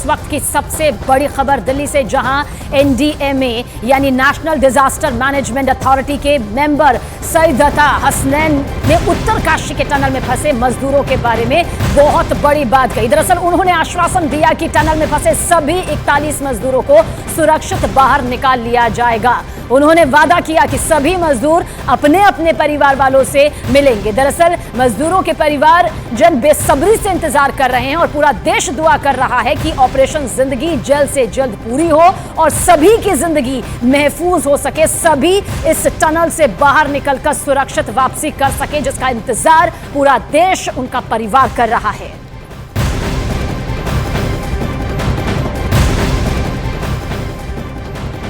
इस वक्त की सबसे बड़ी खबर दिल्ली से, जहां एनडीएमए यानी नेशनल डिजास्टर मैनेजमेंट अथॉरिटी के मेंबर सईदत्ता हसनैन ने उत्तरकाशी के टनल में फंसे मजदूरों के बारे में बहुत बड़ी बात कही। दरअसल उन्होंने आश्वासन दिया कि टनल में फंसे सभी 41 मजदूरों को सुरक्षित बाहर निकाल लिया जाएगा। उन्होंने वादा किया कि सभी मजदूर अपने अपने परिवार वालों से मिलेंगे। दरअसल मजदूरों के परिवार जन बेसब्री से इंतजार कर रहे हैं और पूरा देश दुआ कर रहा है कि ऑपरेशन जिंदगी जल्द से जल्द पूरी हो और सभी की जिंदगी महफूज हो सके, सभी इस टनल से बाहर निकलकर सुरक्षित वापसी कर सके, जिसका इंतजार पूरा देश, उनका परिवार कर रहा है।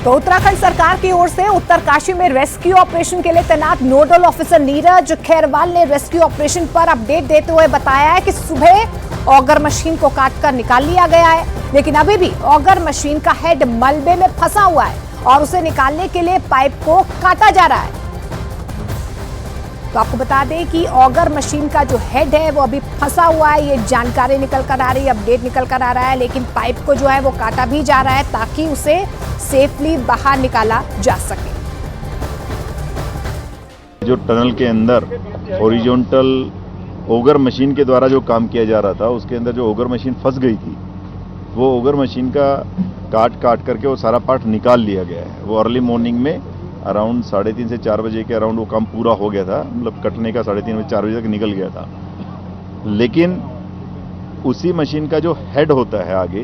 तो उत्तराखंड सरकार की ओर से उत्तरकाशी में रेस्क्यू ऑपरेशन के लिए तैनात नोडल ऑफिसर नीरज खैरवाल ने रेस्क्यू ऑपरेशन पर अपडेट देते हुए बताया है कि सुबह ऑगर मशीन को काटकर निकाल लिया गया है, लेकिन अभी भी ऑगर मशीन का हेड मलबे में फंसा हुआ है और उसे निकालने के लिए पाइप को काटा जा रहा है। तो आपको बता दें कि ऑगर मशीन का जो हेड है वो अभी फंसा हुआ है, ये जानकारी निकल कर आ रही है, अपडेट निकल कर आ रहा है, लेकिन पाइप को जो है वो काटा भी जा रहा है ताकि उसे सेफली बाहर निकाला जा सके। जो टनल के अंदर हॉरिजॉन्टल ऑगर मशीन के द्वारा जो काम किया जा रहा था, उसके अंदर जो ऑगर मशीन फंस गई थी, वो ऑगर मशीन का काट करके वो सारा पार्ट निकाल लिया गया है। वो अर्ली मॉर्निंग में अराउंड 3:30 से 4 बजे के अराउंड वो काम पूरा हो गया था, मतलब कटने का 3:30 से 4 बजे तक निकल गया था। लेकिन उसी मशीन का जो हेड होता है आगे,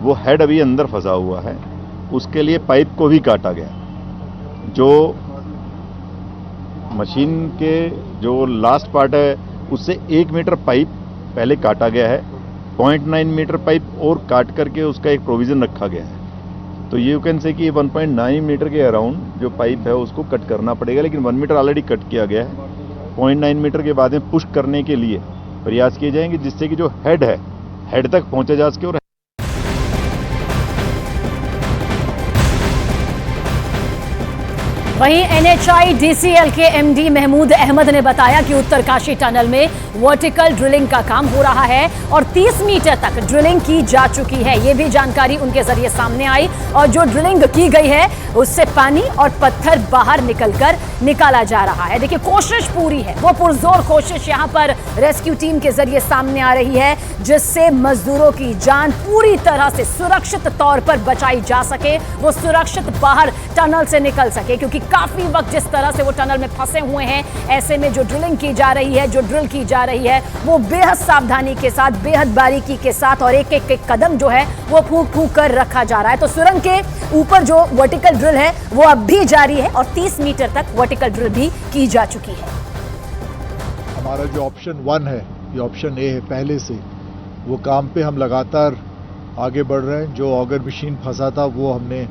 वो हेड अभी अंदर फंसा हुआ है, उसके लिए पाइप को भी काटा गया। जो मशीन के जो लास्ट पार्ट है उससे 1 मीटर पाइप पहले काटा गया है, 0.9 मीटर पाइप और काट करके उसका एक प्रोविजन रखा गया है। तो यू कैन से कि 1.9 मीटर के अराउंड जो पाइप है उसको कट करना पड़ेगा, लेकिन 1 मीटर ऑलरेडी कट किया गया है। 0.9 मीटर के बाद में पुश करने के लिए प्रयास किए जाएंगे, जिससे कि जो हेड है, हेड तक पहुंचा जा सके। और वहीं NHIDCL के MD महमूद अहमद ने बताया कि उत्तरकाशी टनल में वर्टिकल ड्रिलिंग का काम हो रहा है और 30 मीटर तक ड्रिलिंग की जा चुकी है। ये भी जानकारी उनके जरिए सामने आई और जो ड्रिलिंग की गई है उससे पानी और पत्थर बाहर निकाला जा रहा है। देखिए, कोशिश पूरी है, वो पुरजोर कोशिश यहां पर रेस्क्यू टीम के जरिए सामने आ रही है, जिससे मजदूरों की जान पूरी तरह से सुरक्षित तौर पर बचाई जा सके, वो सुरक्षित बाहर टनल से निकल सके, क्योंकि काफी वक्त जिस तरह से वो टनल में फंसे हुए हैं, ऐसे में जो ड्रिलिंग की जा रही है, जो ड्रिल की जा रही है, वो बेहद सावधानी के साथ, बेहद बारीकी के साथ और एक एक कदम जो है वो फूंक कर रखा जा रहा है। तो सुरंग के ऊपर जो वर्टिकल ड्रिल है वो अब भी जारी है और 30 मीटर तक वर्टिकल ड्रिल भी की जा चुकी है। हमारा जो ऑप्शन 1 है, ये ऑप्शन ए है पहले से, वो काम पे हम लगातार आगे बढ़ रहे हैं। जो ऑगर मशीन फंसा था वो हमने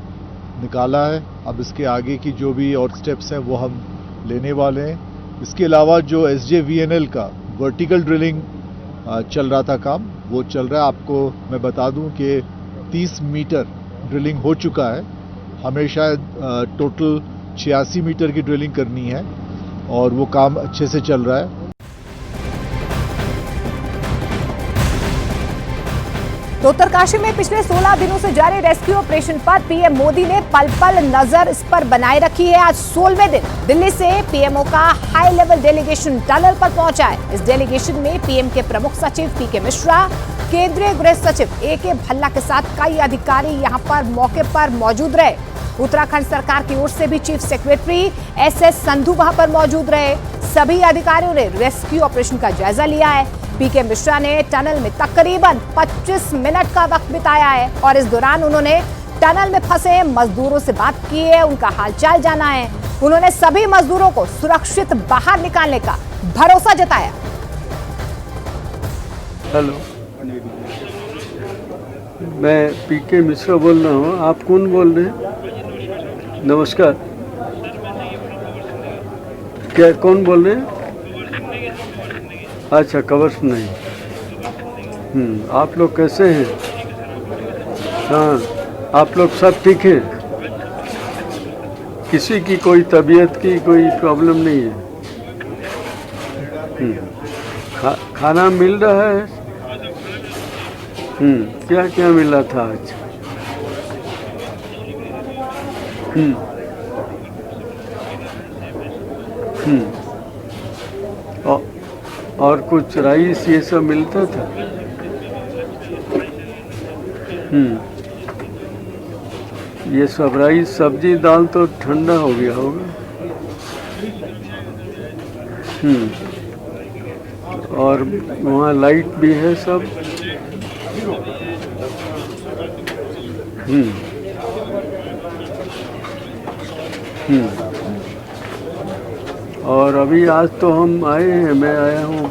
निकाला है, अब इसके आगे की जो भी और स्टेप्स हैं वो हम लेने वाले हैं। इसके अलावा जो SJVNL का वर्टिकल ड्रिलिंग चल रहा था काम, वो चल रहा है। आपको मैं बता दूं कि 30 मीटर ड्रिलिंग हो चुका है, हमें शायद टोटल 86 मीटर की ड्रिलिंग करनी है और वो काम अच्छे से चल रहा है। तो उत्तरकाशी में पिछले 16 दिनों से जारी रेस्क्यू ऑपरेशन पर पीएम मोदी ने पल पल नजर इस पर बनाए रखी है। आज 16वें दिन दिल्ली से पीएमओ का हाई लेवल डेलीगेशन टनल पर पहुंचा है। इस डेलीगेशन में पीएम के प्रमुख सचिव PK मिश्रा, केंद्रीय गृह सचिव AK भल्ला के साथ कई अधिकारी यहां पर मौके पर मौजूद रहे। उत्तराखंड सरकार की ओर से भी चीफ सेक्रेटरी SS संधू वहां पर मौजूद रहे। सभी अधिकारियों ने रेस्क्यू ऑपरेशन का जायजा लिया है। PK मिश्रा ने टनल में तकरीबन 25 मिनट का वक्त बिताया है और इस दौरान उन्होंने टनल में फंसे मजदूरों से बात की है, उनका हालचाल जाना है। उन्होंने सभी मजदूरों को सुरक्षित बाहर निकालने का भरोसा जताया। हेलो, मैं PK मिश्रा बोल रहा हूँ। आप कौन बोल रहे हैं? नमस्कार, क्या कौन बोल रहे हैं? अच्छा, कवर नहीं। आप लोग कैसे हैं? हाँ, आप लोग सब ठीक हैं? किसी की कोई तबीयत की कोई प्रॉब्लम नहीं है? खाना मिल रहा है? क्या क्या मिला था आज? और कुछ राइस ये सब मिलता था? ये सब राइस सब्जी दाल तो ठंडा हो गया होगा। और वहाँ लाइट भी है सब। और अभी आज तो हम आए हैं, मैं आया हूँ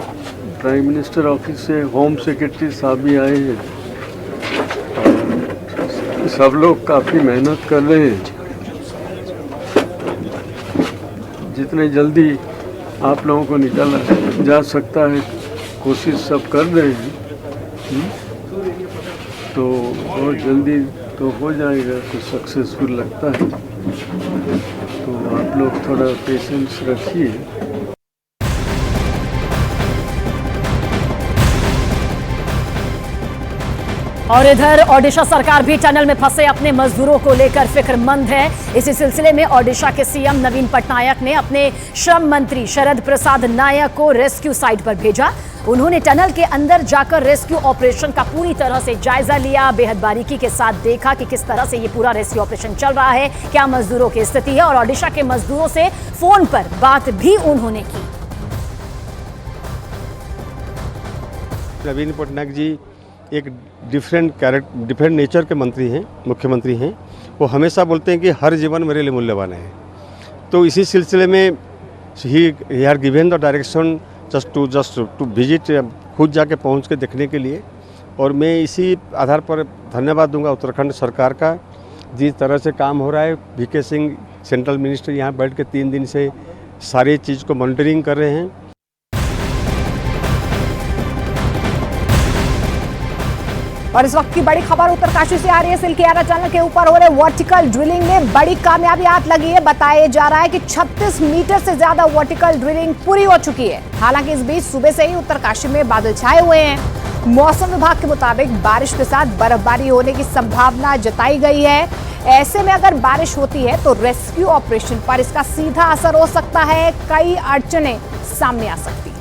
प्राइम मिनिस्टर ऑफिस से, होम सेक्रेटरी साहब भी आए हैं। सब लोग काफ़ी मेहनत कर रहे हैं। जितने जल्दी आप लोगों को निकाला जा सकता है कोशिश सब कर रहे हैं। तो बहुत जल्दी तो हो जाएगा, कुछ सक्सेसफुल लगता है। तो आप लोग थोड़ा पेशेंस रखिए। और इधर ओडिशा सरकार भी टनल में फंसे अपने मजदूरों को लेकर फिक्रमंद है। इसी सिलसिले में ओडिशा के सीएम नवीन पटनायक ने अपने श्रम मंत्री शरद प्रसाद नायक को रेस्क्यू साइट पर भेजा। उन्होंने टनल के अंदर जाकर रेस्क्यू ऑपरेशन का पूरी तरह से जायजा लिया, बेहद बारीकी के साथ देखा कि किस तरह से ये पूरा रेस्क्यू ऑपरेशन चल रहा है, क्या मजदूरों की स्थिति है, और ओडिशा के मजदूरों से फोन पर बात भी उन्होंने की। नवीन पटनायक जी एक डिफरेंट नेचर के मंत्री हैं, मुख्यमंत्री हैं। वो हमेशा बोलते हैं कि हर जीवन मेरे लिए मूल्यवान है। तो इसी सिलसिले में ही had given the direction just to visit, खुद जाके पहुंच के देखने के लिए। और मैं इसी आधार पर धन्यवाद दूंगा उत्तराखंड सरकार का, जिस तरह से काम हो रहा है। वीके सिंह सेंट्रल मिनिस्टर यहाँ बैठ के 3 दिन से सारी चीज़ को मॉनिटरिंग कर रहे हैं। और इस वक्त की बड़ी खबर उत्तरकाशी से आ रही है। सिलकियारा टनल के ऊपर हो रहे वर्टिकल ड्रिलिंग में बड़ी कामयाबी हाथ लगी है। बताया जा रहा है कि 36 मीटर से ज्यादा वर्टिकल ड्रिलिंग पूरी हो चुकी है। हालांकि इस बीच सुबह से ही उत्तरकाशी में बादल छाए हुए हैं। मौसम विभाग के मुताबिक बारिश के साथ बर्फबारी होने की संभावना जताई गई है। ऐसे में अगर बारिश होती है तो रेस्क्यू ऑपरेशन पर इसका सीधा असर हो सकता है। कई अड़चनें सामने आ सकती है।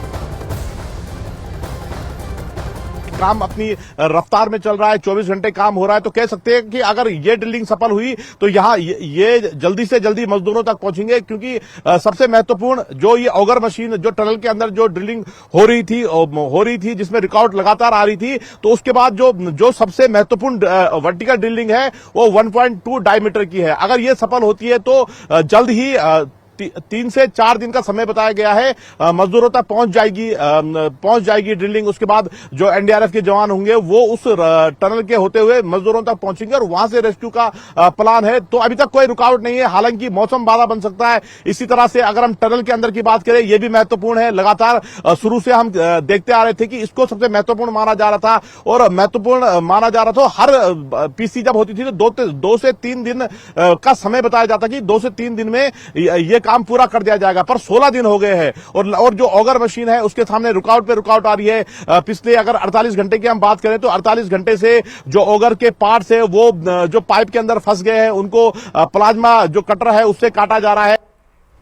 काम अपनी रफ्तार में चल रहा है, 24 घंटे काम हो रहा है। तो कह सकते हैं कि अगर ये ड्रिलिंग सफल हुई तो यहाँ ये जल्दी से जल्दी मजदूरों तक पहुंचेंगे, क्योंकि सबसे महत्वपूर्ण जो ये ऑगर मशीन जो टनल के अंदर जो ड्रिलिंग हो रही थी जिसमें रिकॉर्ड लगातार आ रही थी, तो उसके बाद जो सबसे महत्वपूर्ण वर्टिकल ड्रिलिंग है वो 1.2 डायमीटर की है। अगर ये सफल होती है तो जल्द ही 3 से 4 दिन का समय बताया गया है, मजदूरों तक पहुंच जाएगी ड्रिलिंग। उसके बाद जो एनडीआरएफ के जवान होंगे वो उस टनल के होते हुए मजदूरों तक पहुंचेंगे और वहां से रेस्क्यू का प्लान है। तो अभी तक कोई रुकावट नहीं है, हालांकि मौसम बाधा बन सकता है। इसी तरह से अगर हम टनल के अंदर की बात करें, यह भी महत्वपूर्ण है। लगातार शुरू से हम देखते आ रहे थे कि इसको सबसे महत्वपूर्ण माना जा रहा था और महत्वपूर्ण माना जा रहा था। हर पीसी जब होती थी तो 2 से 3 दिन का समय बताया जाता कि 2 से 3 दिन में ये काम पूरा कर दिया जाएगा, पर 16 दिन हो गए हैं और जो ऑगर मशीन है उसके सामने रुकावट पे रुकावट आ रही है। पिछले अगर 48 घंटे की हम बात करें तो 48 घंटे से जो ऑगर के पार्ट्स है वो जो पाइप के अंदर फंस गए हैं उनको प्लाज्मा जो कटर है उससे काटा जा रहा है।